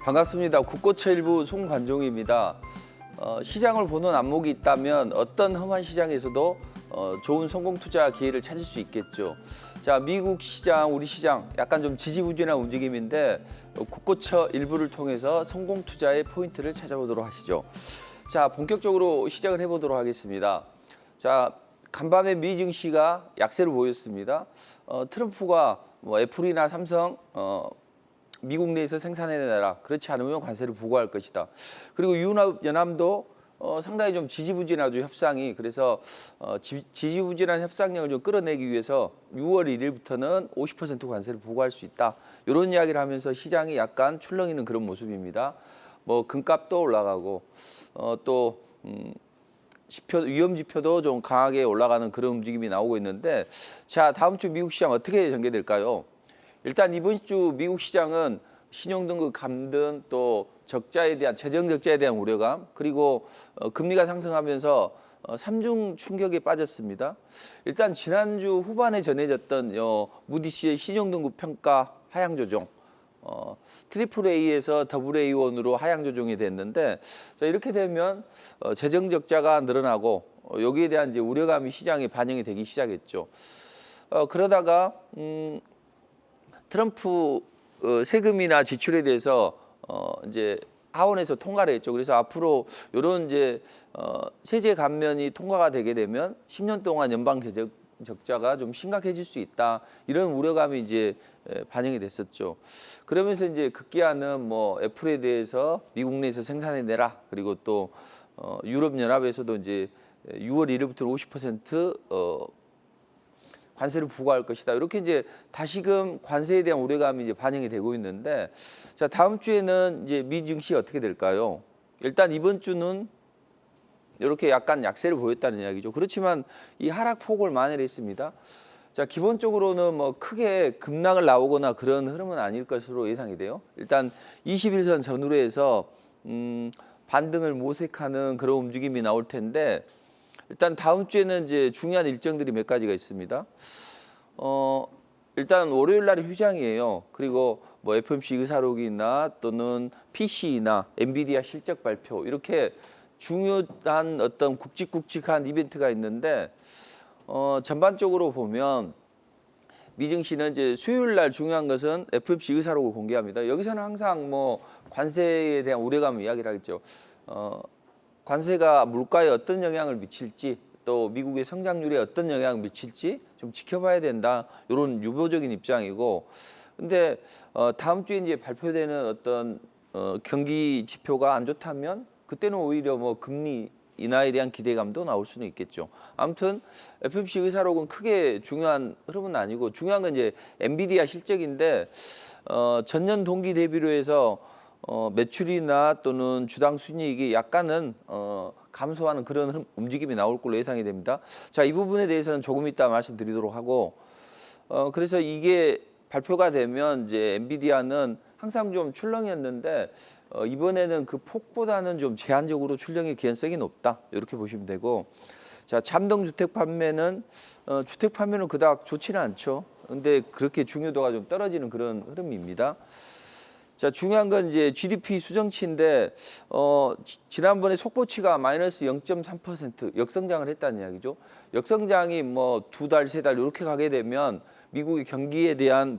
반갑습니다. 국고처일부 송관종입니다. 시장을 보는 안목이 있다면 어떤 험한 시장에서도 좋은 성공 투자 기회를 찾을 수 있겠죠. 자, 미국 시장, 우리 시장 약간 좀 지지부진한 움직임인데 국고처 일부를 통해서 성공 투자의 포인트를 찾아보도록 하시죠. 자, 본격적으로 시작을 해보도록 하겠습니다. 자, 간밤에 미 증시가 약세를 보였습니다. 트럼프가 애플이나 삼성 미국 내에서 생산해내라. 그렇지 않으면 관세를 부과할 것이다. 그리고 유럽연합도 상당히 좀 지지부진하죠, 협상이. 그래서 지지부진한 협상력을 좀 끌어내기 위해서 6월 1일부터는 50% 관세를 부과할 수 있다. 이런 이야기를 하면서 시장이 약간 출렁이는 그런 모습입니다. 금값도 올라가고 또 위험 지표도 좀 강하게 올라가는 그런 움직임이 나오고 있는데, 자, 다음 주 미국 시장 어떻게 전개될까요? 일단 이번 주 미국 시장은 신용등급 감등, 또 적자에 대한 재정 적자에 대한 우려감, 그리고 금리가 상승하면서 삼중 충격에 빠졌습니다. 일단 지난주 후반에 전해졌던 무디스의 신용등급 평가 하향 조정, 트리플 A에서 더블 A1으로 하향 조정이 됐는데, 자, 이렇게 되면 재정 적자가 늘어나고 여기에 대한 이제 우려감이 시장에 반영이 되기 시작했죠. 그러다가 트럼프 세금이나 지출에 대해서 이제 하원에서 통과를 했죠. 그래서 앞으로 이런 이제 세제 감면이 통과가 되게 되면 10년 동안 연방 재정 적자가 좀 심각해질 수 있다. 이런 우려감이 이제 반영이 됐었죠. 그러면서 이제 급기야는 애플에 대해서 미국 내에서 생산해내라. 그리고 또 유럽연합에서도 이제 6월 1일부터 50% 관세를 부과할 것이다. 이렇게 이제 다시금 관세에 대한 우려감이 이제 반영이 되고 있는데, 자, 다음 주에는 이제 미 증시 어떻게 될까요? 일단 이번 주는 이렇게 약간 약세를 보였다는 이야기죠. 그렇지만 이 하락폭을 만회했습니다. 자, 기본적으로는 크게 급락을 나오거나 그런 흐름은 아닐 것으로 예상이 돼요. 일단 21선 전후로 해서 반등을 모색하는 그런 움직임이 나올 텐데, 일단 다음 주에는 이제 중요한 일정들이 몇 가지가 있습니다. 일단 월요일 날이 휴장이에요. 그리고 FOMC 의사록이나 또는 PC나 엔비디아 실적 발표, 이렇게 중요한 어떤 굵직굵직한 이벤트가 있는데, 전반적으로 보면 미증시는 이제 수요일 날 중요한 것은 FOMC 의사록을 공개합니다. 여기서는 항상 관세에 대한 우려감을 이야기를 하겠죠. 관세가 물가에 어떤 영향을 미칠지, 또 미국의 성장률에 어떤 영향을 미칠지 좀 지켜봐야 된다. 이런 유보적인 입장이고, 근데 다음 주에 이제 발표되는 어떤 경기 지표가 안 좋다면 그때는 오히려 금리 인하에 대한 기대감도 나올 수는 있겠죠. 아무튼 FOMC 의사록은 크게 중요한 흐름은 아니고, 중요한 건 이제 엔비디아 실적인데, 전년 동기 대비로 해서 매출이나 또는 주당 순이익이 약간은 감소하는 그런 움직임이 나올 걸로 예상이 됩니다. 자, 이 부분에 대해서는 조금 이따 말씀드리도록 하고, 그래서 이게 발표가 되면 이제 엔비디아는 항상 좀 출렁이었는데 이번에는 그 폭보다는 좀 제한적으로 출렁일 개연성이 높다. 이렇게 보시면 되고, 자, 잠정 주택 판매는 주택 판매는 그닥 좋지는 않죠. 근데 그렇게 중요도가 좀 떨어지는 그런 흐름입니다. 자, 중요한 건 이제 GDP 수정치인데, 지난번에 속보치가 마이너스 0.3% 역성장을 했다는 이야기죠. 역성장이 2달, 3달 이렇게 가게 되면 미국의 경기에 대한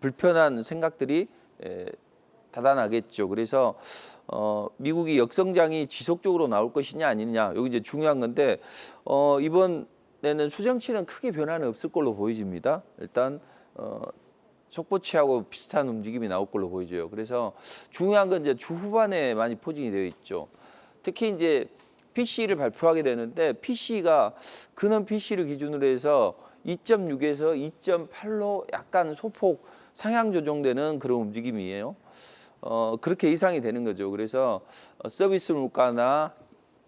불편한 생각들이 다단하겠죠. 그래서 미국이 역성장이 지속적으로 나올 것이냐 아니냐, 여기 이제 중요한 건데, 이번에는 수정치는 크게 변화는 없을 걸로 보여집니다. 일단 속보치하고 비슷한 움직임이 나올 걸로 보이죠. 그래서 중요한 건 이제 주 후반에 많이 포진이 되어 있죠. 특히 이제 PC를 발표하게 되는데, PC가 근원 PC를 기준으로 해서 2.6에서 2.8로 약간 소폭 상향 조정되는 그런 움직임이에요. 그렇게 예상이 되는 거죠. 그래서 서비스 물가나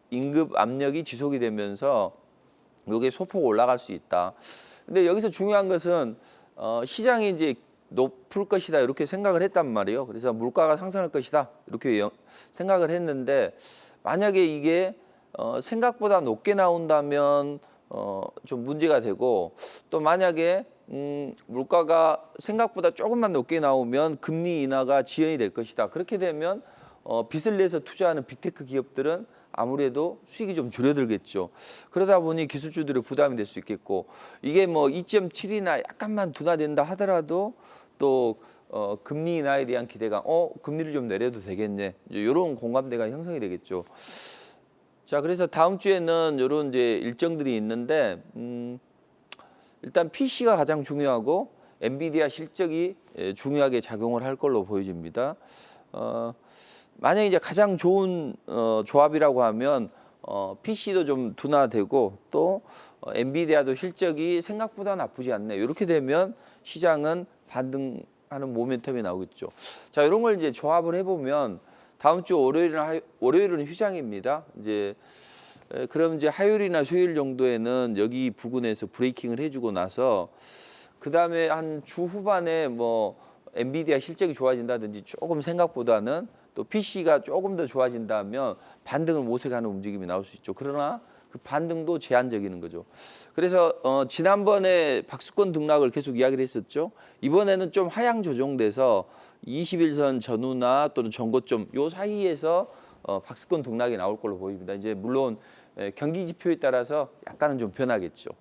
임금 압력이 지속이 되면서 이게 소폭 올라갈 수 있다. 근데 여기서 중요한 것은 시장이 이제 높을 것이다 이렇게 생각을 했단 말이에요. 그래서 물가가 상승할 것이다 이렇게 생각을 했는데, 만약에 이게 생각보다 높게 나온다면 좀 문제가 되고, 또 만약에 물가가 생각보다 조금만 높게 나오면 금리 인하가 지연이 될 것이다. 그렇게 되면 빚을 내서 투자하는 빅테크 기업들은 아무래도 수익이 좀 줄어들겠죠. 그러다 보니 기술주들의 부담이 될 수 있겠고, 이게 뭐 2.7이나 약간만 둔화된다 하더라도 또 금리 인하에 대한 기대가 금리를 좀 내려도 되겠네, 이런 공감대가 형성이 되겠죠. 자, 그래서 다음 주에는 이런 이제 일정들이 있는데, 일단 PC가 가장 중요하고 엔비디아 실적이 중요하게 작용을 할 걸로 보여집니다. 만약에 이제 가장 좋은 조합이라고 하면 PC도 좀 둔화되고 또 엔비디아도 실적이 생각보다 나쁘지 않네. 이렇게 되면 시장은 반등하는 모멘텀이 나오겠죠. 자, 이런 걸 이제 조합을 해보면 다음 주 월요일은 휴장입니다. 이제 그럼 이제 화요일이나 수요일 정도에는 여기 부근에서 브레이킹을 해주고 나서 그 다음에 한 주 후반에 뭐 엔비디아 실적이 좋아진다든지 조금 생각보다는 또 PC가 조금 더 좋아진다면 반등을 모색하는 움직임이 나올 수 있죠. 그러나 그 반등도 제한적인 거죠. 그래서 지난번에 박스권 등락을 계속 이야기를 했었죠. 이번에는 좀 하향 조정돼서 21선 전후나 또는 전고점 요 사이에서 박스권 등락이 나올 걸로 보입니다. 이제 물론 경기 지표에 따라서 약간은 좀 변하겠죠.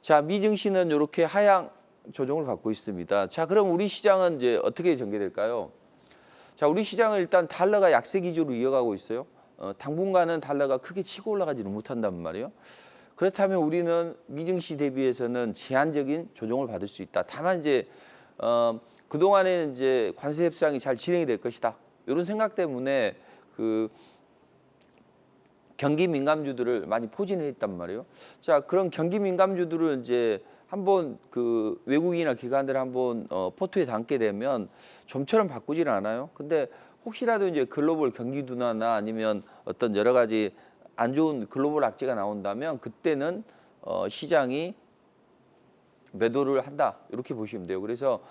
자, 미증시는 이렇게 하향 조정을 받고 있습니다. 자, 그럼 우리 시장은 이제 어떻게 전개될까요? 자, 우리 시장은 일단 달러가 약세 기조로 이어가고 있어요. 당분간은 달러가 크게 치고 올라가지는 못한단 말이에요. 그렇다면 우리는 미증시 대비해서는 제한적인 조정을 받을 수 있다. 다만 이제 그동안에는 이제 관세 협상이 잘 진행이 될 것이다, 이런 생각 때문에 그 경기 민감주들을 많이 포진해 있단 말이에요. 자, 그런 경기 민감주들을 이제 한번 그 외국인이나 기관들 한번 포트에 담게 되면 좀처럼 바꾸지는 않아요. 근데 혹시라도 이제 글로벌 경기 둔화나 아니면 어떤 여러 가지 안 좋은 글로벌 악재가 나온다면 그때는 시장이 매도를 한다, 이렇게 보시면 돼요. 그래서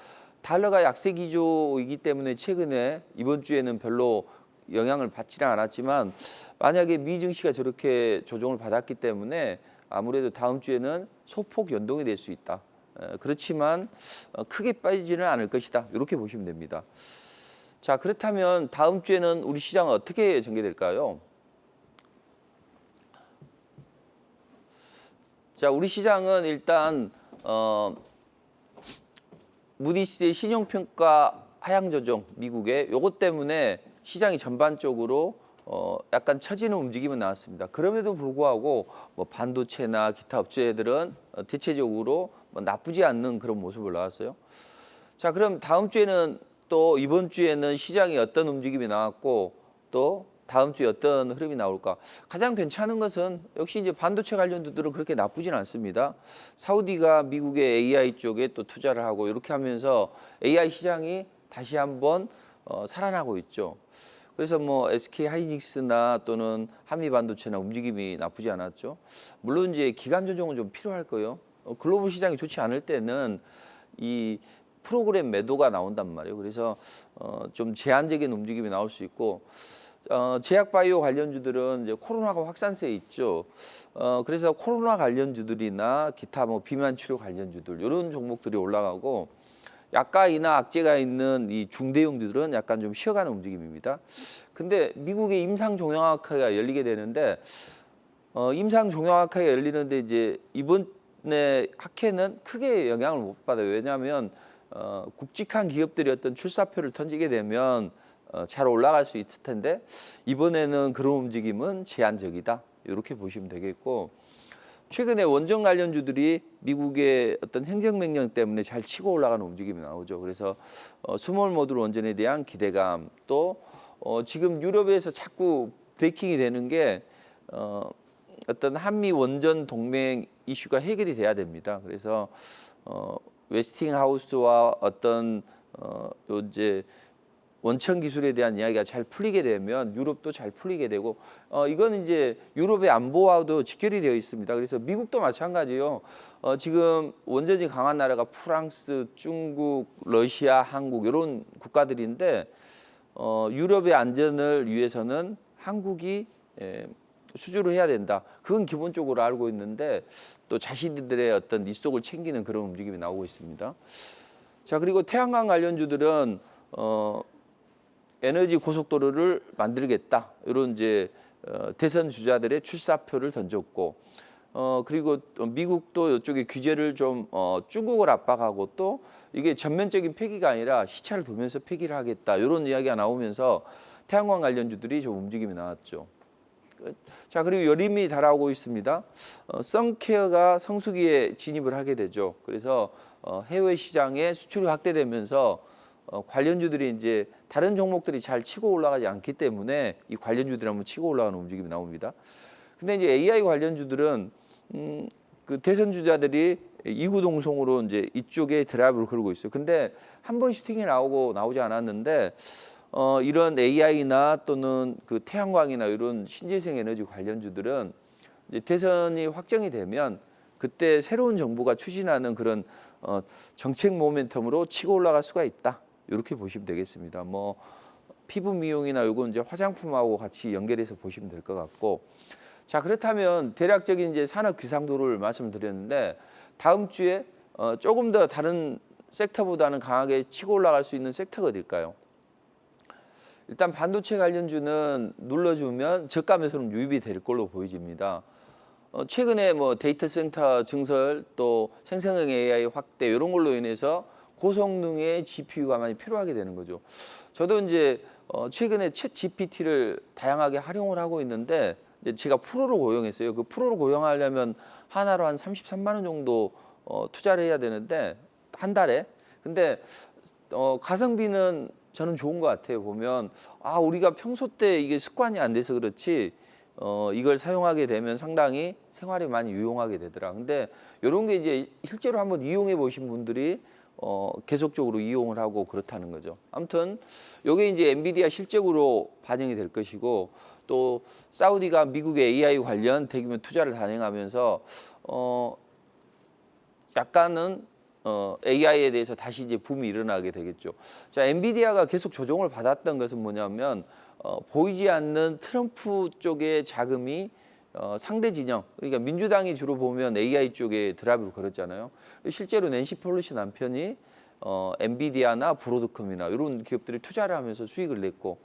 달러가 약세 기조이기 때문에 최근에 이번 주에는 별로 영향을 받지는 않았지만, 만약에 미증시가 저렇게 조정을 받았기 때문에 아무래도 다음 주에는 소폭 연동이 될 수 있다. 그렇지만 크게 빠지지는 않을 것이다, 이렇게 보시면 됩니다. 자, 그렇다면 다음 주에는 우리 시장은 어떻게 전개될까요? 자, 우리 시장은 일단 무디스의 신용평가 하향 조정, 미국의 요것 때문에 시장이 전반적으로 약간 처지는 움직임은 나왔습니다. 그럼에도 불구하고 뭐 반도체나 기타 업체들은 대체적으로 뭐 나쁘지 않는 그런 모습을 나왔어요. 자, 그럼 다음 주에는 또 이번 주에는 시장이 어떤 움직임이 나왔고 또 다음 주에 어떤 흐름이 나올까? 가장 괜찮은 것은 역시 이제 반도체 관련주들은 그렇게 나쁘진 않습니다. 사우디가 미국의 AI 쪽에 또 투자를 하고 이렇게 하면서 AI 시장이 다시 한번 살아나고 있죠. 그래서 뭐 SK 하이닉스나 또는 한미 반도체나 움직임이 나쁘지 않았죠. 물론 이제 기간 조정은 좀 필요할 거예요. 글로벌 시장이 좋지 않을 때는 이 프로그램 매도가 나온단 말이에요. 그래서 좀 제한적인 움직임이 나올 수 있고, 제약바이오 관련주들은 이제 코로나가 확산세에 있죠. 그래서 코로나 관련주들이나 기타 뭐 비만 치료 관련주들 이런 종목들이 올라가고, 약가이나 악재가 있는 이 중대형주들은 약간 좀 쉬어가는 움직임입니다. 근데 미국의 임상종양학회가 열리게 되는데 임상종양학회가 열리는데 이제 이번에 학회는 크게 영향을 못 받아요. 왜냐하면 굵직한 기업들이 어떤 출사표를 던지게 되면 잘 올라갈 수 있을 텐데 이번에는 그런 움직임은 제한적이다, 이렇게 보시면 되겠고, 최근에 원전 관련주들이 미국의 어떤 행정명령 때문에 잘 치고 올라가는 움직임이 나오죠. 그래서 스몰 모듈 원전에 대한 기대감, 또 지금 유럽에서 자꾸 브레이킹이 되는 게 어떤 한미 원전 동맹 이슈가 해결이 돼야 됩니다. 그래서 웨스팅하우스와 어떤 이제 원천 기술에 대한 이야기가 잘 풀리게 되면 유럽도 잘 풀리게 되고, 이건 이제 유럽의 안보와도 직결이 되어 있습니다. 그래서 미국도 마찬가지요. 지금 원전이 강한 나라가 프랑스, 중국, 러시아, 한국 이런 국가들인데 유럽의 안전을 위해서는 한국이 수주를 해야 된다. 그건 기본적으로 알고 있는데 또 자신들의 어떤 리스톡을 챙기는 그런 움직임이 나오고 있습니다. 자, 그리고 태양광 관련주들은 에너지 고속도로를 만들겠다. 이런 이제 대선 주자들의 출사표를 던졌고, 그리고 미국도 이쪽에 규제를 좀 중국을 압박하고 또 이게 전면적인 폐기가 아니라 시차를 두면서 폐기를 하겠다. 이런 이야기가 나오면서 태양광 관련주들이 좀 움직임이 나왔죠. 자, 그리고 여림이 달아오고 있습니다. 선케어가 성수기에 진입을 하게 되죠. 그래서 해외 시장에 수출이 확대되면서 관련주들이 이제 다른 종목들이 잘 치고 올라가지 않기 때문에 이 관련주들이 한번 치고 올라가는 움직임이 나옵니다. 근데 이제 AI 관련주들은 그 대선 주자들이 이구동성으로 이제 이쪽에 드라이브를 걸고 있어요. 근데 한 번 슈팅이 나오고 나오지 않았는데 이런 AI나 또는 그 태양광이나 이런 신재생 에너지 관련주들은 이제 대선이 확정이 되면 그때 새로운 정부가 추진하는 그런 정책 모멘텀으로 치고 올라갈 수가 있다. 이렇게 보시면 되겠습니다. 뭐 피부 미용이나 이건 이제 화장품하고 같이 연결해서 보시면 될 것 같고, 자, 그렇다면 대략적인 이제 산업 기상도를 말씀드렸는데 다음 주에 조금 더 다른 섹터보다는 강하게 치고 올라갈 수 있는 섹터가 어딜까요? 일단 반도체 관련주는 눌러주면 저가 매수는 유입이 될 걸로 보여집니다. 최근에 뭐 데이터 센터 증설 또 생성형 AI 확대 이런 걸로 인해서 고성능의 GPU가 많이 필요하게 되는 거죠. 저도 이제 최근에 챗 GPT를 다양하게 활용을 하고 있는데 이제 제가 프로로 고용했어요. 그 프로로 고용하려면 하나로 한 33만 원 정도 투자를 해야 되는데 한 달에. 근데 가성비는 저는 좋은 것 같아요. 보면 우리가 평소 때 이게 습관이 안 돼서 그렇지 이걸 사용하게 되면 상당히 생활에 많이 유용하게 되더라. 근데 이런 게 이제 실제로 한번 이용해 보신 분들이 계속적으로 이용을 하고 그렇다는 거죠. 아무튼 이게 이제 엔비디아 실적으로 반영이 될 것이고 또 사우디가 미국의 AI 관련 대규모 투자를 단행하면서 약간은 AI에 대해서 다시 이제 붐이 일어나게 되겠죠. 자, 엔비디아가 계속 조정을 받았던 것은 뭐냐면 보이지 않는 트럼프 쪽의 자금이 상대 진영, 그러니까 민주당이 주로 보면 AI 쪽에 드라이브를 걸었잖아요. 실제로 낸시 펠로시 남편이 엔비디아나 브로드컴이나 이런 기업들이 투자를 하면서 수익을 냈고,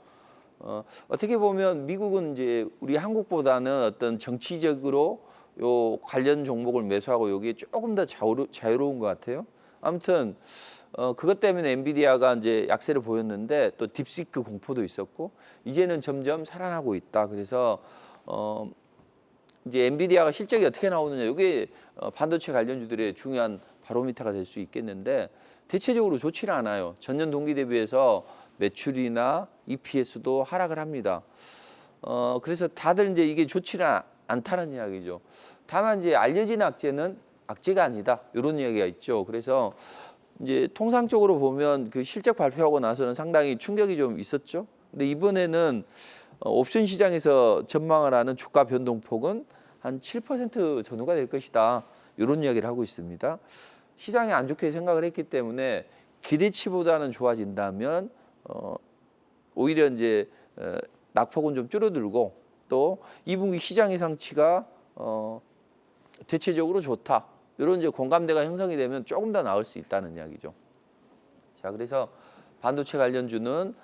어떻게 보면 미국은 이제 우리 한국보다는 어떤 정치적으로 요 관련 종목을 매수하고 여기에 조금 더 자유로운 것 같아요. 아무튼 그것 때문에 엔비디아가 이제 약세를 보였는데 또 딥시크 공포도 있었고 이제는 점점 살아나고 있다. 그래서 이제 엔비디아가 실적이 어떻게 나오느냐, 이게 반도체 관련주들의 중요한 바로미터가 될 수 있겠는데 대체적으로 좋지는 않아요. 전년 동기 대비해서 매출이나 EPS도 하락을 합니다. 그래서 다들 이제 이게 좋지는 않다는 이야기죠. 다만 이제 알려진 악재는 악재가 아니다, 이런 이야기가 있죠. 그래서 이제 통상적으로 보면 그 실적 발표하고 나서는 상당히 충격이 좀 있었죠. 근데 이번에는 옵션 시장에서 전망을 하는 주가 변동폭은 한 7% 전후가 될 것이다, 이런 이야기를 하고 있습니다. 시장이 안 좋게 생각을 했기 때문에 기대치보다는 좋아진다면 오히려 이제 낙폭은 좀 줄어들고 또 2분기 시장 예상치가 대체적으로 좋다, 이런 이제 공감대가 형성이 되면 조금 더 나을 수 있다는 이야기죠. 자, 그래서 반도체 관련주는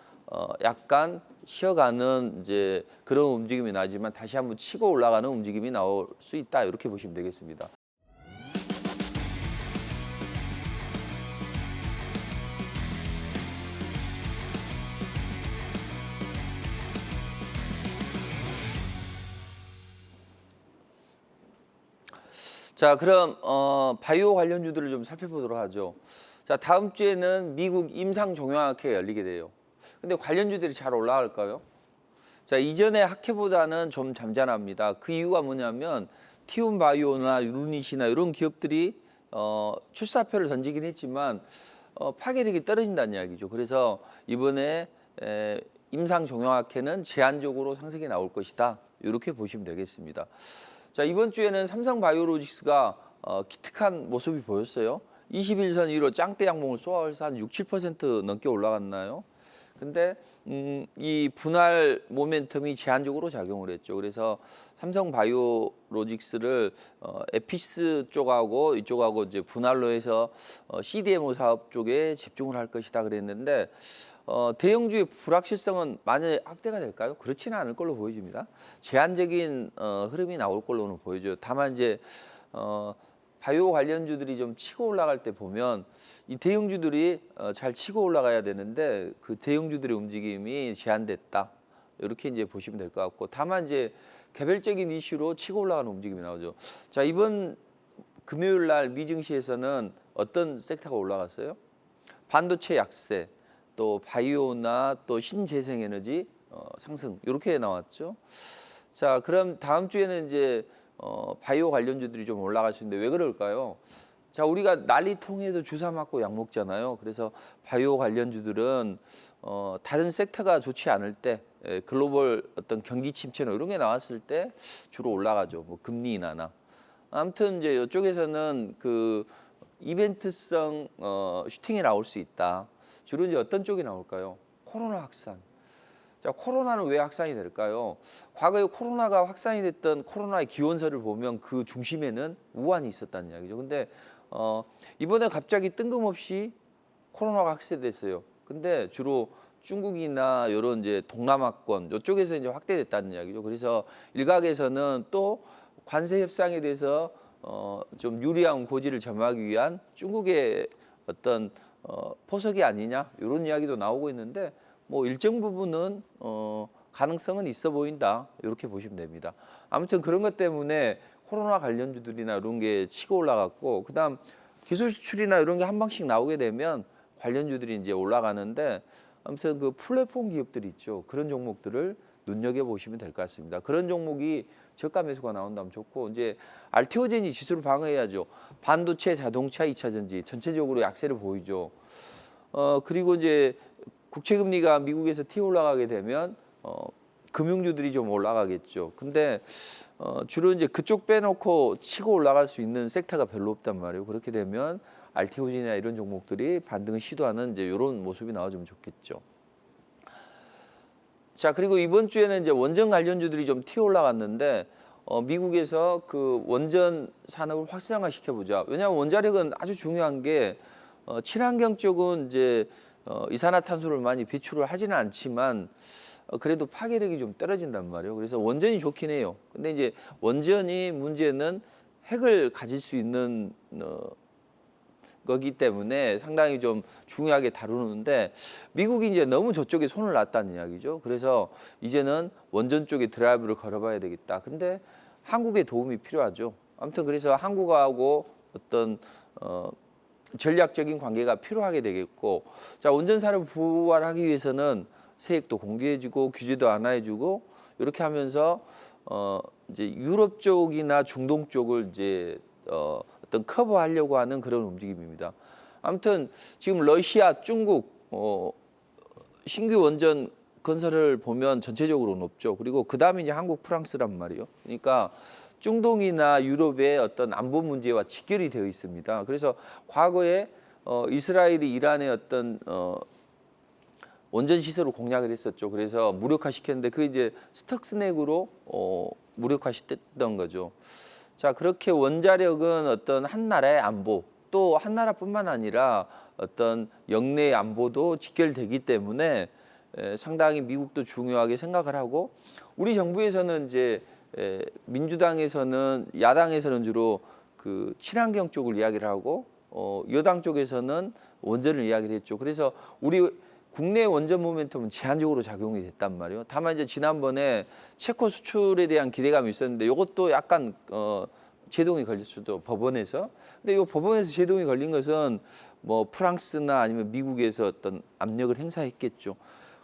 약간 쉬어가는 이제 그런 움직임이 나지만 다시 한번 치고 올라가는 움직임이 나올 수 있다, 이렇게 보시면 되겠습니다. 자, 그럼 바이오 관련주들을 좀 살펴보도록 하죠. 자, 다음 주에는 미국 임상종양학회가 열리게 돼요. 근데 관련주들이 잘 올라갈까요? 자, 이전의 학회보다는 좀 잠잠합니다. 그 이유가 뭐냐면 티움바이오나 유니시나 이런 기업들이 출사표를 던지긴 했지만 파괴력이 떨어진다는 이야기죠. 그래서 이번에 임상종양학회는 제한적으로 상승이 나올 것이다, 이렇게 보시면 되겠습니다. 자, 이번 주에는 삼성바이오로직스가 기특한 모습이 보였어요. 21선 위로 짱대 양봉을 쏘아서 한 6, 7% 넘게 올라갔나요? 근데 이 분할 모멘텀이 제한적으로 작용을 했죠. 그래서 삼성 바이오로직스를 에피스 쪽하고 이쪽하고 이제 분할로 해서 CDMO 사업 쪽에 집중을 할 것이다 그랬는데 대형주의 불확실성은 만약에 확대가 될까요? 그렇지는 않을 걸로 보여집니다. 제한적인 흐름이 나올 걸로는 보여져요. 다만 이제 바이오 관련주들이 좀 치고 올라갈 때 보면 이 대형주들이 잘 치고 올라가야 되는데 그 대형주들의 움직임이 제한됐다. 이렇게 이제 보시면 될 것 같고, 다만 이제 개별적인 이슈로 치고 올라가는 움직임이 나오죠. 자, 이번 금요일 날 미증시에서는 어떤 섹터가 올라갔어요? 반도체 약세, 또 바이오나 또 신재생에너지 상승 이렇게 나왔죠. 자, 그럼 다음 주에는 이제 바이오 관련주들이 좀 올라갈 수 있는데 왜 그럴까요? 자, 우리가 난리통에도 주사 맞고 약 먹잖아요. 그래서 바이오 관련주들은 다른 섹터가 좋지 않을 때 글로벌 어떤 경기 침체나 이런 게 나왔을 때 주로 올라가죠. 뭐 금리 인하나. 아무튼 이제 이쪽에서는 그 이벤트성 슈팅이 나올 수 있다. 주로 이제 어떤 쪽이 나올까요? 코로나 확산. 자, 코로나는 왜 확산이 될까요? 과거에 코로나가 확산이 됐던 코로나의 기원서를 보면 그 중심에는 우한이 있었다는 이야기죠. 근데 이번에 갑자기 뜬금없이 코로나가 확산됐어요. 근데 주로 중국이나 이런 이제 동남아권 이쪽에서 이제 확대됐다는 이야기죠. 그래서 일각에서는 또 관세 협상에 대해서 좀 유리한 고지를 점하기 위한 중국의 어떤 포석이 아니냐 이런 이야기도 나오고 있는데 뭐 일정 부분은 가능성은 있어 보인다 이렇게 보시면 됩니다. 아무튼 그런 것 때문에 코로나 관련주들이나 이런 게 치고 올라갔고, 그다음 기술 수출이나 이런 게 한 방씩 나오게 되면 관련주들이 이제 올라가는데, 아무튼 그 플랫폼 기업들이 있죠. 그런 종목들을 눈여겨 보시면 될 것 같습니다. 그런 종목이 저가 매수가 나온다면 좋고, 이제 알테오젠이 지수를 방어해야죠. 반도체, 자동차, 2차 전지 전체적으로 약세를 보이죠. 그리고 이제 국채금리가 미국에서 튀어 올라가게 되면 금융주들이 좀 올라가겠죠. 근데 주로 이제 그쪽 빼놓고 치고 올라갈 수 있는 섹터가 별로 없단 말이에요. 그렇게 되면 알테오젠이나 이런 종목들이 반등을 시도하는 이제 이런 모습이 나와주면 좋겠죠. 자, 그리고 이번 주에는 이제 원전 관련주들이 좀 튀어 올라갔는데 미국에서 그 원전 산업을 활성화 시켜보자. 왜냐하면 원자력은 아주 중요한 게 친환경 쪽은 이제 이산화탄소를 많이 배출을 하지는 않지만 그래도 파괴력이 좀 떨어진단 말이에요. 그래서 원전이 좋긴 해요. 근데 이제 원전이 문제는 핵을 가질 수 있는 거기 때문에 상당히 좀 중요하게 다루는데, 미국이 이제 너무 저쪽에 손을 놨다는 이야기죠. 그래서 이제는 원전 쪽에 드라이브를 걸어봐야 되겠다. 근데 한국의 도움이 필요하죠. 아무튼 그래서 한국하고 어떤 전략적인 관계가 필요하게 되겠고, 자, 원전 산업을 부활하기 위해서는 세액도 공개해주고 규제도 완화해주고 이렇게 하면서 이제 유럽 쪽이나 중동 쪽을 이제 어떤 커버하려고 하는 그런 움직임입니다. 아무튼 지금 러시아, 중국 신규 원전 건설을 보면 전체적으로 높죠. 그리고 그 다음에 이제 한국, 프랑스란 말이에요. 그러니까 중동이나 유럽의 어떤 안보 문제와 직결이 되어 있습니다. 그래서 과거에 이스라엘이 이란의 어떤 원전 시설을 공략을 했었죠. 그래서 무력화시켰는데 그 이제 스톡스넥으로 무력화시켰던 거죠. 자, 그렇게 원자력은 어떤 한 나라의 안보, 또 한 나라뿐만 아니라 어떤 영내의 안보도 직결되기 때문에 상당히 미국도 중요하게 생각을 하고, 우리 정부에서는 이제 민주당에서는, 야당에서는 주로 그 친환경 쪽을 이야기를 하고 여당 쪽에서는 원전을 이야기를 했죠. 그래서 우리 국내 원전 모멘텀은 제한적으로 작용이 됐단 말이에요. 다만 이제 지난번에 체코 수출에 대한 기대감이 있었는데 이것도 약간 제동이 걸렸어도 법원에서. 근데 이 법원에서 제동이 걸린 것은 뭐 프랑스나 아니면 미국에서 어떤 압력을 행사했겠죠.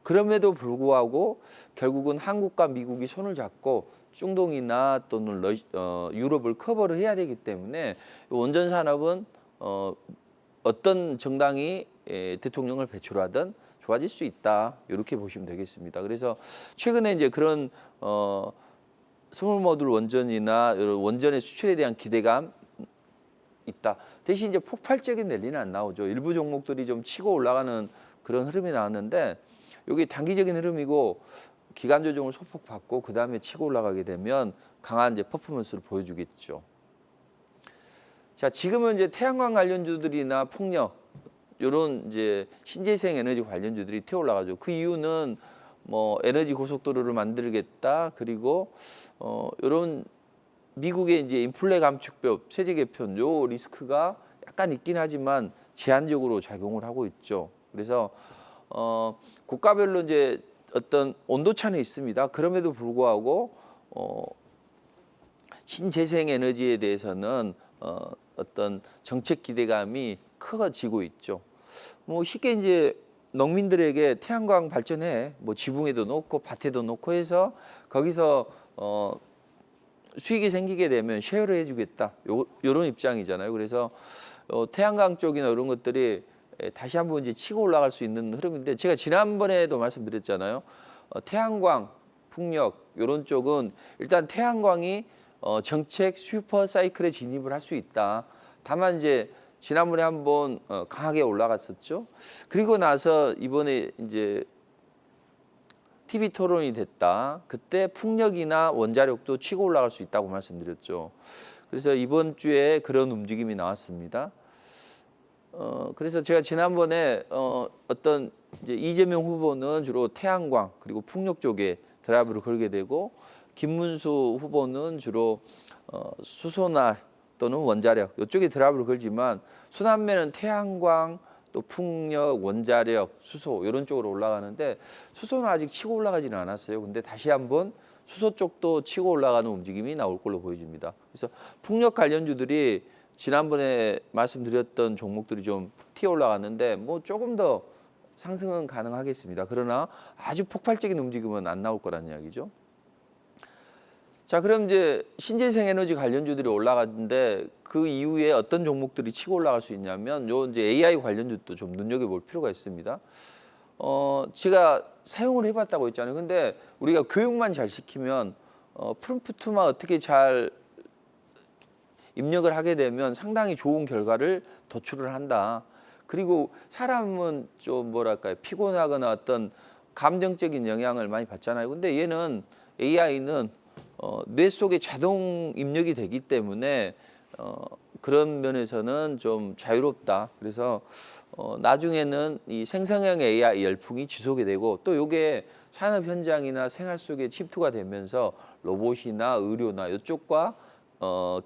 그럼에도 불구하고 결국은 한국과 미국이 손을 잡고 중동이나 또는 유럽을 커버를 해야 되기 때문에 원전 산업은 어떤 정당이 대통령을 배출하든 좋아질 수 있다, 이렇게 보시면 되겠습니다. 그래서 최근에 이제 그런 스몰모듈 원전이나 원전의 수출에 대한 기대감 있다. 대신 이제 폭발적인 랠리는 안 나오죠. 일부 종목들이 좀 치고 올라가는 그런 흐름이 나왔는데 이게 단기적인 흐름이고 기간 조정을 소폭 받고 그 다음에 치고 올라가게 되면 강한 이제 퍼포먼스를 보여주겠죠. 자, 지금은 이제 태양광 관련주들이나 풍력 이런 이제 신재생 에너지 관련주들이 튀어 올라가죠. 그 이유는 뭐 에너지 고속도로를 만들겠다. 그리고 이런 미국의 이제 인플레 감축법, 세제 개편 요 리스크가 약간 있긴 하지만 제한적으로 작용을 하고 있죠. 그래서 국가별로 이제 어떤 온도 차는 있습니다. 그럼에도 불구하고 신재생 에너지에 대해서는 어떤 정책 기대감이 커지고 있죠. 뭐 쉽게 이제 농민들에게 태양광 발전해 뭐 지붕에도 놓고 밭에도 놓고 해서 거기서 수익이 생기게 되면 쉐어를 해주겠다. 요런 입장이잖아요. 그래서 태양광 쪽이나 이런 것들이 다시 한번 이제 치고 올라갈 수 있는 흐름인데 제가 지난번에도 말씀드렸잖아요. 태양광, 풍력 이런 쪽은 일단 태양광이 정책 슈퍼 사이클에 진입을 할 수 있다. 다만 이제 지난번에 한번 강하게 올라갔었죠. 그리고 나서 이번에 이제 TV 토론이 됐다. 그때 풍력이나 원자력도 치고 올라갈 수 있다고 말씀드렸죠. 그래서 이번 주에 그런 움직임이 나왔습니다. 그래서 제가 지난번에 어떤 이제 이재명 후보는 주로 태양광 그리고 풍력 쪽에 드라이브를 걸게 되고 김문수 후보는 주로 수소나 또는 원자력 이쪽에 드라이브를 걸지만 순환매는 태양광 또 풍력, 원자력, 수소 이런 쪽으로 올라가는데 수소는 아직 치고 올라가지는 않았어요. 근데 다시 한번 수소 쪽도 치고 올라가는 움직임이 나올 걸로 보여집니다. 그래서 풍력 관련주들이 지난번에 말씀드렸던 종목들이 좀 튀어 올라갔는데 뭐 조금 더 상승은 가능하겠습니다. 그러나 아주 폭발적인 움직임은 안 나올 거라는 이야기죠. 자, 그럼 이제 신재생 에너지 관련주들이 올라갔는데 그 이후에 어떤 종목들이 치고 올라갈 수 있냐면 요 이제 AI 관련주도 좀 눈여겨볼 필요가 있습니다. 제가 사용을 해봤다고 했잖아요. 근데 우리가 교육만 잘 시키면 프롬프트만 어떻게 잘 입력을 하게 되면 상당히 좋은 결과를 도출을 한다. 그리고 사람은 좀 뭐랄까요 피곤하거나 어떤 감정적인 영향을 많이 받잖아요. 근데 얘는 AI는 뇌 속에 자동 입력이 되기 때문에 그런 면에서는 좀 자유롭다. 그래서 나중에는 이 생성형 AI 열풍이 지속이 되고 또 이게 산업 현장이나 생활 속에 침투가 되면서 로봇이나 의료나 이쪽과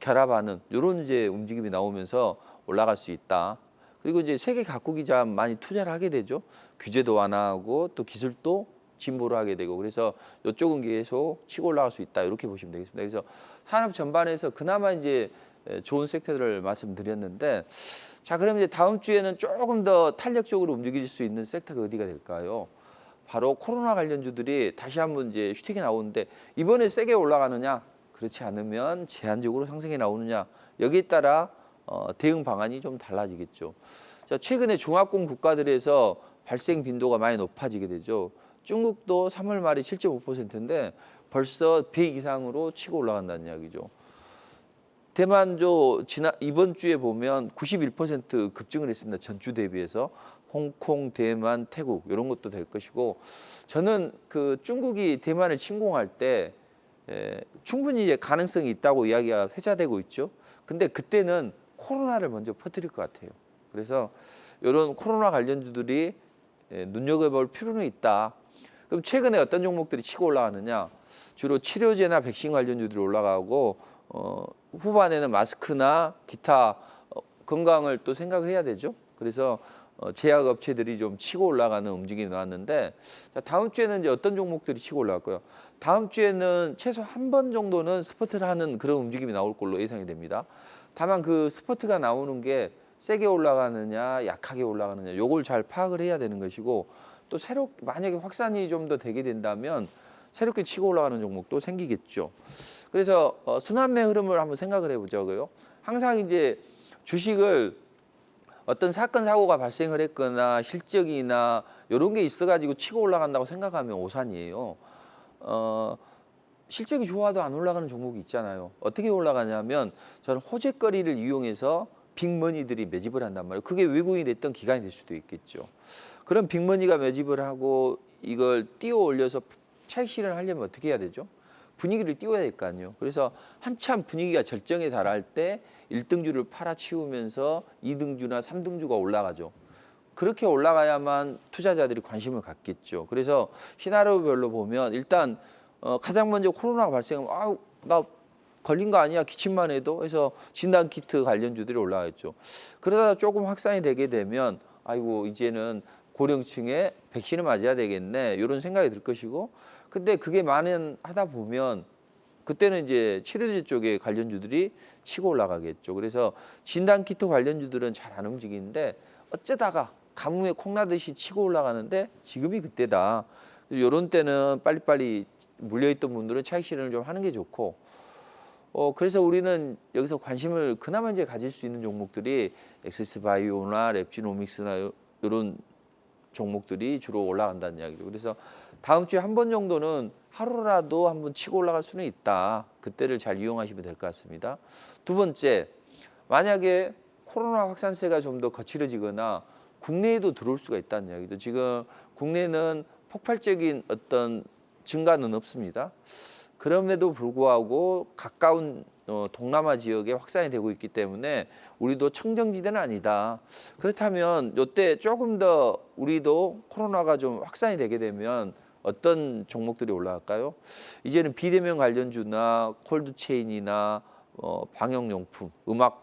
결합하는 이런 이제 움직임이 나오면서 올라갈 수 있다. 그리고 이제 세계 각국이 참 많이 투자를 하게 되죠. 규제도 완화하고 또 기술도 진보를 하게 되고 그래서 이쪽은 계속 치고 올라갈 수 있다 이렇게 보시면 되겠습니다. 그래서 산업 전반에서 그나마 이제 좋은 섹터를 말씀드렸는데 자 그럼 이제 다음 주에는 조금 더 탄력적으로 움직일 수 있는 섹터가 어디가 될까요? 바로 코로나 관련주들이 다시 한번 이제 슈팅이 나오는데 이번에 세게 올라가느냐 그렇지 않으면 제한적으로 상승이 나오느냐 여기에 따라 대응 방안이 좀 달라지겠죠. 자, 최근에 중화권 국가들에서 발생 빈도가 많이 높아지게 되죠. 중국도 3월 말에 7.5%인데 벌써 100 이상으로 치고 올라간다는 이야기죠. 대만도 이번 주에 보면 91% 급증을 했습니다. 전주 대비해서 홍콩, 대만, 태국 이런 것도 될 것이고 저는 그 중국이 대만을 침공할 때 충분히 이제 가능성이 있다고 이야기가 회자되고 있죠. 근데 그때는 코로나를 먼저 퍼뜨릴 것 같아요. 그래서 이런 코로나 관련주들이 눈여겨볼 필요는 있다. 그럼 최근에 어떤 종목들이 치고 올라가느냐? 주로 치료제나 백신 관련주들이 올라가고 후반에는 마스크나 기타 건강을 또 생각을 해야 되죠. 그래서 제약업체들이 좀 치고 올라가는 움직임이 나왔는데 자, 다음 주에는 이제 어떤 종목들이 치고 올라갈까요? 다음 주에는 최소 한 번 정도는 스포트를 하는 그런 움직임이 나올 걸로 예상이 됩니다. 다만 그 스포트가 나오는 게 세게 올라가느냐 약하게 올라가느냐 요걸 잘 파악을 해야 되는 것이고 또 만약에 확산이 좀 더 되게 된다면 새롭게 치고 올라가는 종목도 생기겠죠. 그래서 순환매 흐름을 한번 생각을 해보자고요. 항상 이제 주식을 어떤 사건 사고가 발생을 했거나 실적이나 이런 게 있어가지고 치고 올라간다고 생각하면 오산이에요. 실적이 좋아도 안 올라가는 종목이 있잖아요. 어떻게 올라가냐면 저는 호재거리를 이용해서 빅머니들이 매집을 한단 말이에요. 그게 외국인이 됐던 기관이 될 수도 있겠죠. 그런 빅머니가 매집을 하고 이걸 띄워 올려서 차익 실현을 하려면 어떻게 해야 되죠? 분위기를 띄워야 될 거 아니에요. 그래서 한참 분위기가 절정에 달할 때 1등주를 팔아치우면서 2등주나 3등주가 올라가죠. 그렇게 올라가야만 투자자들이 관심을 갖겠죠. 그래서 시나리오별로 보면 일단 가장 먼저 코로나가 발생하면 나 걸린 거 아니야 기침만 해도 해서 진단키트 관련주들이 올라왔죠. 그러다가 조금 확산이 되게 되면 아이고 이제는 고령층에 백신을 맞아야 되겠네 이런 생각이 들 것이고, 근데 그게 만연하다 보면 그때는 이제 치료제 쪽의 관련주들이 치고 올라가겠죠. 그래서 진단키트 관련주들은 잘 안 움직이는데 어쩌다가 가뭄에 콩나듯이 치고 올라가는데 지금이 그때다. 이런 때는 빨리빨리 물려있던 분들은 차익 실현을 좀 하는 게 좋고, 그래서 우리는 여기서 관심을 그나마 이제 가질 수 있는 종목들이 엑세스바이오나 랩지노믹스나 이런 종목들이 주로 올라간다는 이야기죠. 그래서 다음 주에 한 번 정도는 하루라도 한번 치고 올라갈 수는 있다. 그때를 잘 이용하시면 될 것 같습니다. 두 번째, 만약에 코로나 확산세가 좀 더 거칠어지거나 국내에도 들어올 수가 있다는 이야기죠. 지금 국내는 폭발적인 어떤 증가는 없습니다. 그럼에도 불구하고 가까운 동남아 지역에 확산이 되고 있기 때문에 우리도 청정지대는 아니다. 그렇다면 이때 조금 더 우리도 코로나가 좀 확산이 되게 되면 어떤 종목들이 올라갈까요? 이제는 비대면 관련주나 콜드체인이나 방역용품, 음악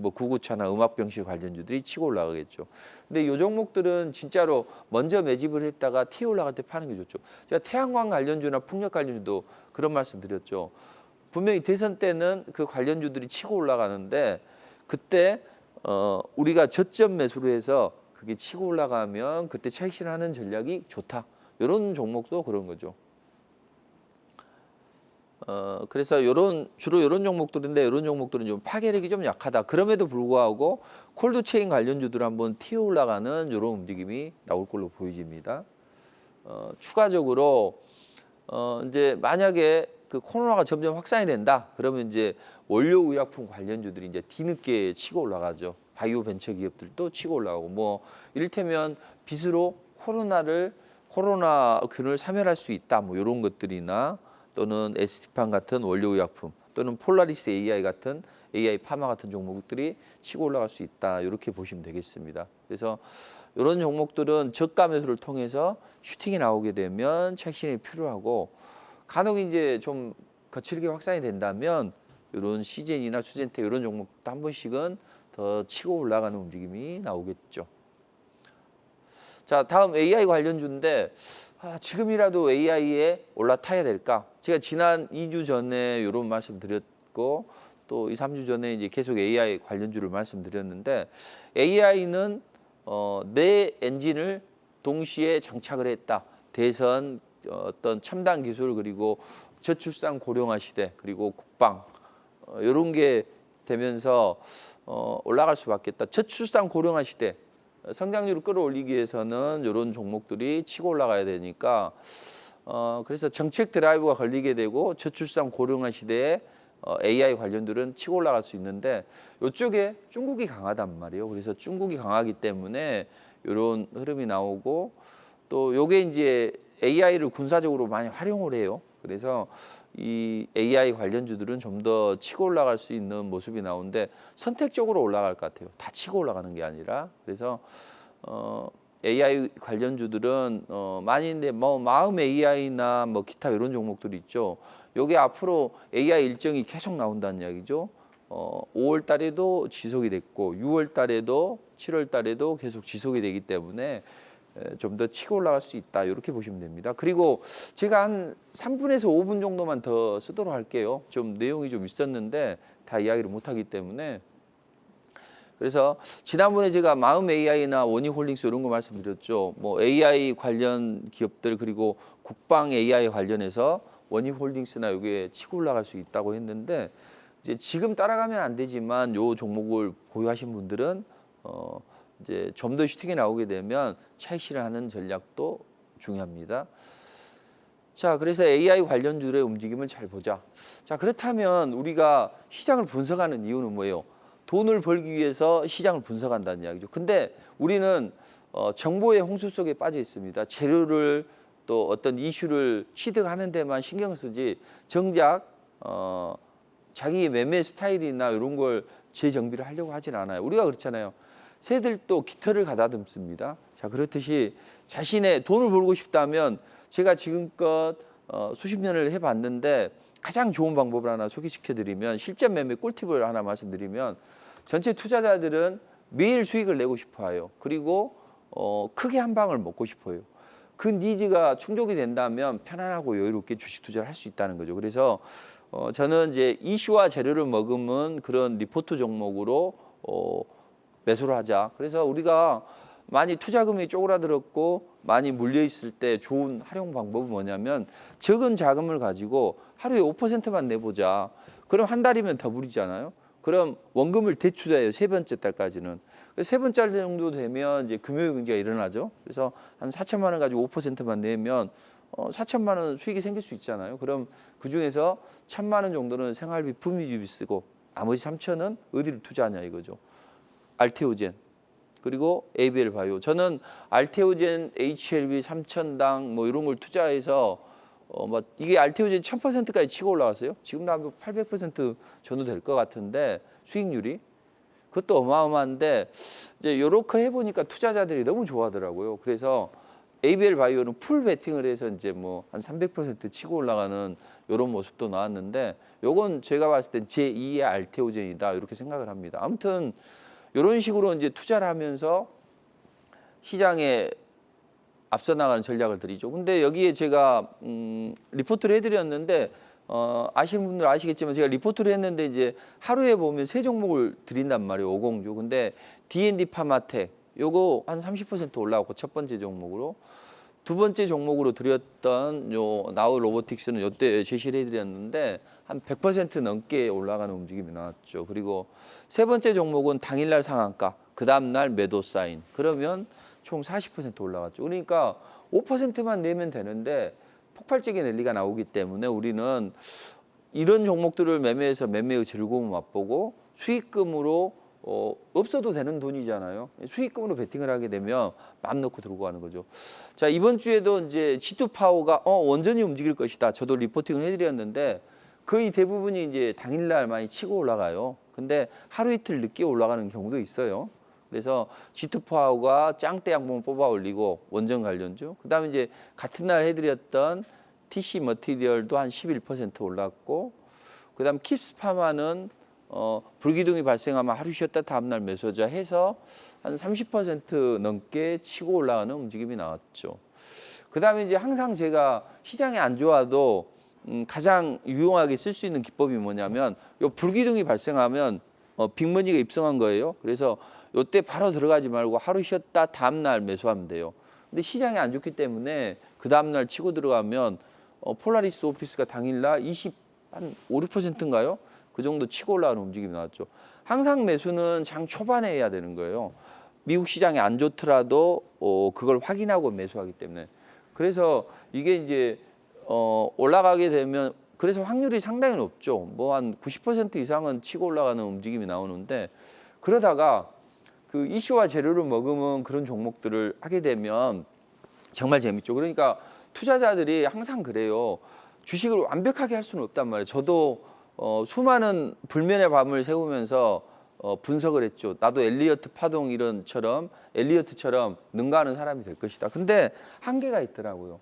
구구차나 음압병실 관련주들이 치고 올라가겠죠. 근데 이 종목들은 진짜로 먼저 매집을 했다가 튀어 올라갈 때 파는 게 좋죠. 제가 태양광 관련주나 풍력 관련주도 그런 말씀 드렸죠. 분명히 대선 때는 그 관련주들이 치고 올라가는데 그때 우리가 저점 매수를 해서 그게 치고 올라가면 그때 차익 실현하는 전략이 좋다. 이런 종목도 그런 거죠. 그래서 주로 이런 종목들인데 이런 종목들은 좀 파괴력이 좀 약하다. 그럼에도 불구하고 콜드체인 관련주들 한번 튀어 올라가는 이런 움직임이 나올 걸로 보여집니다. 추가적으로 이제 만약에 그 코로나가 점점 확산이 된다. 그러면 이제 원료 의약품 관련주들이 이제 뒤늦게 치고 올라가죠. 바이오 벤처 기업들도 치고 올라가고 뭐 이를테면 빚으로 코로나균을 사멸할 수 있다. 뭐 이런 것들이나 또는 에스티판 같은 원료의약품 또는 폴라리스 AI 같은 AI 파마 같은 종목들이 치고 올라갈 수 있다. 이렇게 보시면 되겠습니다. 그래서 이런 종목들은 저가 매수를 통해서 슈팅이 나오게 되면 차익 실현이 필요하고, 간혹 이제 좀 거칠게 확산이 된다면 이런 시젠이나 수젠텍 이런 종목도 한 번씩은 더 치고 올라가는 움직임이 나오겠죠. 자, 다음 AI 관련주인데 지금이라도 AI에 올라타야 될까? 제가 지난 2주 전에 이런 말씀 드렸고 또 2, 3주 전에 이제 계속 AI 관련주를 말씀드렸는데, AI는 네 엔진을 동시에 장착을 했다. 대선, 어떤 첨단 기술, 그리고 저출산 고령화 시대, 그리고 국방 이런 게 되면서 올라갈 수밖에 없다. 저출산 고령화 시대, 성장률을 끌어올리기 위해서는 이런 종목들이 치고 올라가야 되니까 그래서 정책 드라이브가 걸리게 되고 저출산 고령화 시대에 AI 관련들은 치고 올라갈 수 있는데 이쪽에 중국이 강하단 말이에요. 그래서 중국이 강하기 때문에 이런 흐름이 나오고, 또 요게 이제 AI를 군사적으로 많이 활용을 해요. 그래서 이 AI 관련주들은 좀 더 치고 올라갈 수 있는 모습이 나오는데 선택적으로 올라갈 것 같아요. 다 치고 올라가는 게 아니라. 그래서 AI 관련주들은 많이인데 뭐 마음 AI나 뭐 기타 이런 종목들이 있죠. 요게 앞으로 AI 일정이 계속 나온다는 이야기죠. 5월 달에도 지속이 됐고 6월 달에도 7월 달에도 계속 지속이 되기 때문에 좀 더 치고 올라갈 수 있다. 이렇게 보시면 됩니다. 그리고 제가 한 3분에서 5분 정도만 더 쓰도록 할게요. 좀 내용이 좀 있었는데 다 이야기를 못하기 때문에. 그래서 지난번에 제가 마음 AI나 원희홀딩스 이런 거 말씀드렸죠. 뭐 AI 관련 기업들 그리고 국방 AI 관련해서 원희홀딩스나 이게 치고 올라갈 수 있다고 했는데, 이제 지금 따라가면 안 되지만 요 종목을 보유하신 분들은 이제 좀 더 슈팅이 나오게 되면 차익 실현하는 전략도 중요합니다. 자, 그래서 AI 관련주들의 움직임을 잘 보자. 자, 그렇다면 우리가 시장을 분석하는 이유는 뭐예요? 돈을 벌기 위해서 시장을 분석한다는 이야기죠. 근데 우리는 정보의 홍수 속에 빠져 있습니다. 재료를 또 어떤 이슈를 취득하는 데만 신경 쓰지 정작 자기의 매매 스타일이나 이런 걸 재정비를 하려고 하진 않아요. 우리가 그렇잖아요. 새들도 깃털을 가다듬습니다. 자, 그렇듯이 자신의 돈을 벌고 싶다면 제가 지금껏 수십 년을 해봤는데 가장 좋은 방법을 하나 소개시켜드리면 실전 매매 꿀팁을 하나 말씀드리면 전체 투자자들은 매일 수익을 내고 싶어해요. 그리고 크게 한 방을 먹고 싶어요. 그 니즈가 충족이 된다면 편안하고 여유롭게 주식 투자를 할 수 있다는 거죠. 그래서 저는 이제 이슈와 재료를 머금은 그런 리포트 종목으로 매수를 하자. 그래서 우리가 많이 투자금이 쪼그라들었고 많이 물려 있을 때 좋은 활용 방법은 뭐냐면 적은 자금을 가지고 하루에 5%만 내보자. 그럼 한 달이면 더 무리잖아요. 그럼 원금을 대출해요. 세 번째 달까지는. 세 번째 달 정도 되면 이제 금요 경기가 일어나죠. 그래서 한 4천만 원 가지고 5%만 내면 4천만 원 수익이 생길 수 있잖아요. 그럼 그 중에서 1,000만 원 정도는 생활비, 품위주비 쓰고 나머지 3천은 어디를 투자하냐 이거죠. 알테오젠 그리고 ABL 바이오. 저는 알테오젠, HLB 3천당 뭐 이런 걸 투자해서 이게 알테오젠 1,000%까지 치고 올라왔어요. 지금도 한 800% 정도 될 것 같은데 수익률이 그것도 어마어마한데 이제 이렇게 해보니까 투자자들이 너무 좋아하더라고요. 그래서 ABL 바이오는 풀 베팅을 해서 이제 뭐 한 300% 치고 올라가는 이런 모습도 나왔는데 요건 제가 봤을 땐 제2의 알테오젠이다 이렇게 생각을 합니다. 아무튼 이런 식으로 이제 투자를 하면서 시장에 앞서 나가는 전략을 드리죠. 근데 여기에 제가 리포트를 해드렸는데 아시는 분들 아시겠지만 제가 리포트를 했는데 이제 하루에 보면 세 종목을 드린단 말이에요. 5공주. 근데 D&D 파마텍 요거 한 30% 올라가고 첫 번째 종목으로 두 번째 종목으로 드렸던 요 나우 로보틱스는 요때 제시를 해드렸는데 한 100% 넘게 올라가는 움직임이 나왔죠. 그리고 세 번째 종목은 당일날 상한가, 그 다음날 매도 사인. 그러면 총 40% 올라갔죠. 그러니까 5%만 내면 되는데 폭발적인 랠리가 나오기 때문에 우리는 이런 종목들을 매매해서 매매의 즐거움을 맛보고 수익금으로 없어도 되는 돈이잖아요. 수익금으로 베팅을 하게 되면 마음 놓고 들고 가는 거죠. 자, 이번 주에도 이제 G2 파워가 원전이 움직일 것이다. 저도 리포팅을 해드렸는데 거의 대부분이 이제 당일날 많이 치고 올라가요. 근데 하루 이틀 늦게 올라가는 경우도 있어요. 그래서 G2 파워가 짱대 양봉 뽑아 올리고 원전 관련주. 그다음에 이제 같은 날 해드렸던 TC 머티리얼도 한 11% 올랐고, 그다음 킵스파마는 불기둥이 발생하면 하루 쉬었다 다음날 매수하자 해서 한 30% 넘게 치고 올라가는 움직임이 나왔죠. 그다음에 이제 항상 제가 시장이 안 좋아도 가장 유용하게 쓸 수 있는 기법이 뭐냐면 요 불기둥이 발생하면 빅머니가 입성한 거예요. 그래서 요때 바로 들어가지 말고 하루 쉬었다 다음날 매수하면 돼요. 근데 시장이 안 좋기 때문에 그 다음날 치고 들어가면 폴라리스 오피스가 당일날 한 5, 6%인가요? 그 정도 치고 올라가는 움직임이 나왔죠. 항상 매수는 장 초반에 해야 되는 거예요. 미국 시장이 안 좋더라도 그걸 확인하고 매수하기 때문에. 그래서 이게 이제 올라가게 되면 그래서 확률이 상당히 높죠. 뭐 한 90% 이상은 치고 올라가는 움직임이 나오는데 그러다가 그 이슈와 재료를 머금은 그런 종목들을 하게 되면 정말 재밌죠. 그러니까 투자자들이 항상 그래요. 주식을 완벽하게 할 수는 없단 말이에요. 저도 수많은 불면의 밤을 새우면서 분석을 했죠. 나도 엘리어트 파동 이런처럼 엘리어트처럼 능가하는 사람이 될 것이다. 근데 한계가 있더라고요.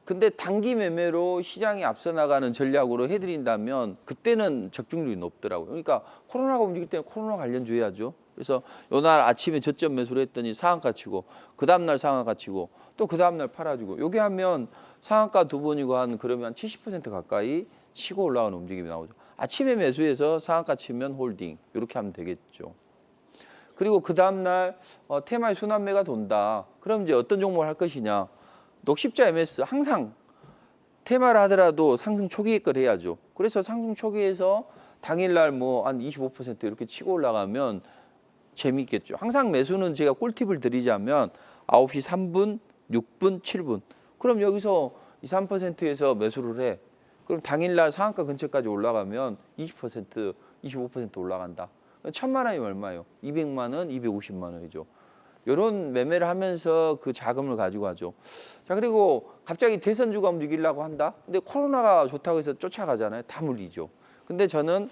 근데 단기 매매로 시장이 앞서 나가는 전략으로 해드린다면 그때는 적중률이 높더라고요. 그러니까 코로나가 움직일 때는 코로나 관련주 해야죠. 그래서 요날 아침에 저점 매수를 했더니 상한가 치고 그 다음날 상한가 치고 또 그 다음날 팔아주고 요게 하면 상한가 두 번이고 한 그러면 한 70% 가까이 치고 올라가는 움직임이 나오죠. 아침에 매수해서 상한가 치면 홀딩 이렇게 하면 되겠죠. 그리고 그 다음날 테마의 순환매가 돈다. 그럼 이제 어떤 종목을 할 것이냐. 녹십자 MS 항상 테마를 하더라도 상승 초기에 걸 해야죠. 그래서 상승 초기에서 당일날 뭐 한 25% 이렇게 치고 올라가면 재미있겠죠. 항상 매수는 제가 꿀팁을 드리자면 9시 3분, 6분, 7분. 그럼 여기서 2, 3%에서 매수를 해. 그럼 당일날 상한가 근처까지 올라가면 20%, 25% 올라간다. 1,000만 원이면 얼마예요? 200만 원, 250만 원이죠. 이런 매매를 하면서 그 자금을 가지고 가죠. 자, 그리고 갑자기 대선주가 움직이려고 한다. 근데 코로나가 좋다고 해서 쫓아가잖아요. 다 물리죠. 근데 저는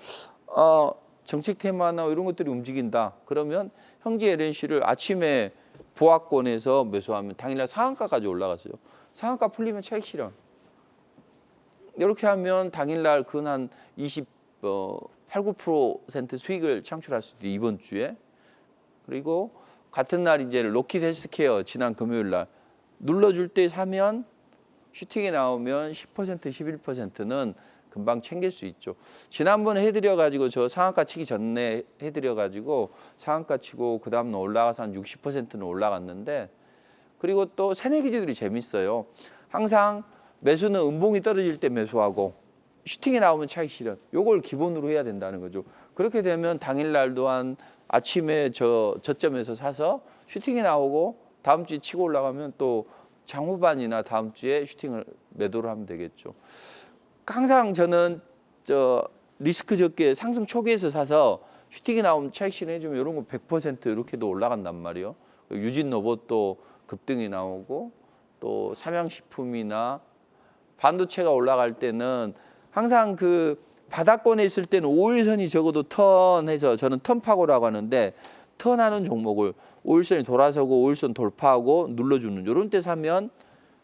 정책 테마나 이런 것들이 움직인다. 그러면 형제 LNC를 아침에 보합권에서 매수하면 당일날 상한가까지 올라갔어요. 상한가 풀리면 차익 실현. 이렇게 하면 당일날 근 한 8, 9% 수익을 창출할 수도 있고 이번 주에. 그리고 같은 날 이제 로키드 헬스케어 지난 금요일 날 눌러줄 때 사면 슈팅이 나오면 10%, 11%는 금방 챙길 수 있죠. 지난번에 해드려가지고 저 상한가 치기 전에 해드려가지고 상한가 치고 그 다음날 올라가서 한 60%는 올라갔는데 그리고 또 새내기주들이 재밌어요. 항상 매수는 음봉이 떨어질 때 매수하고 슈팅이 나오면 차익 실현. 요걸 기본으로 해야 된다는 거죠. 그렇게 되면 당일날도 한 아침에 저점에서 사서 슈팅이 나오고 다음 주에 치고 올라가면 또 장후반이나 다음 주에 슈팅을 매도를 하면 되겠죠. 항상 저는 리스크 적게 상승 초기에서 사서 슈팅이 나오면 차익 실현해주면 이런 거 100% 이렇게도 올라간단 말이에요. 유진 로봇도 급등이 나오고 또 삼양식품이나 반도체가 올라갈 때는 항상 그 바닥권에 있을 때는 5일선이 적어도 턴해서 저는 턴파고라고 하는데 턴하는 종목을 5일선이 돌아서고 5일선 돌파하고 눌러주는 이런 때 사면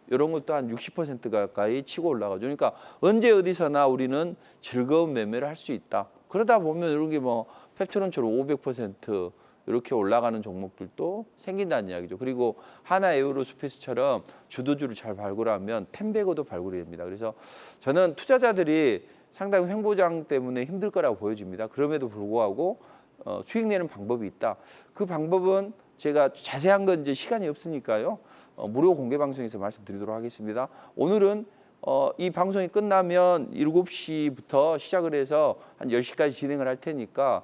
이런 것도 한 60% 가까이 치고 올라가죠. 그러니까 언제 어디서나 우리는 즐거운 매매를 할 수 있다. 그러다 보면 이런 게 뭐 펩트론처럼 500% 이렇게 올라가는 종목들도 생긴다는 이야기죠. 그리고 하나 에어로스페이스처럼 주도주를 잘 발굴하면 텐베거도 발굴이 됩니다. 그래서 저는 투자자들이 상당히 횡보장 때문에 힘들 거라고 보여집니다. 그럼에도 불구하고 수익 내는 방법이 있다. 그 방법은 제가 자세한 건 이제 시간이 없으니까요. 무료 공개 방송에서 말씀드리도록 하겠습니다. 오늘은 이 방송이 끝나면 7시부터 시작을 해서 한 10시까지 진행을 할 테니까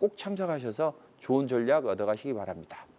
꼭 참석하셔서 좋은 전략 얻어가시기 바랍니다.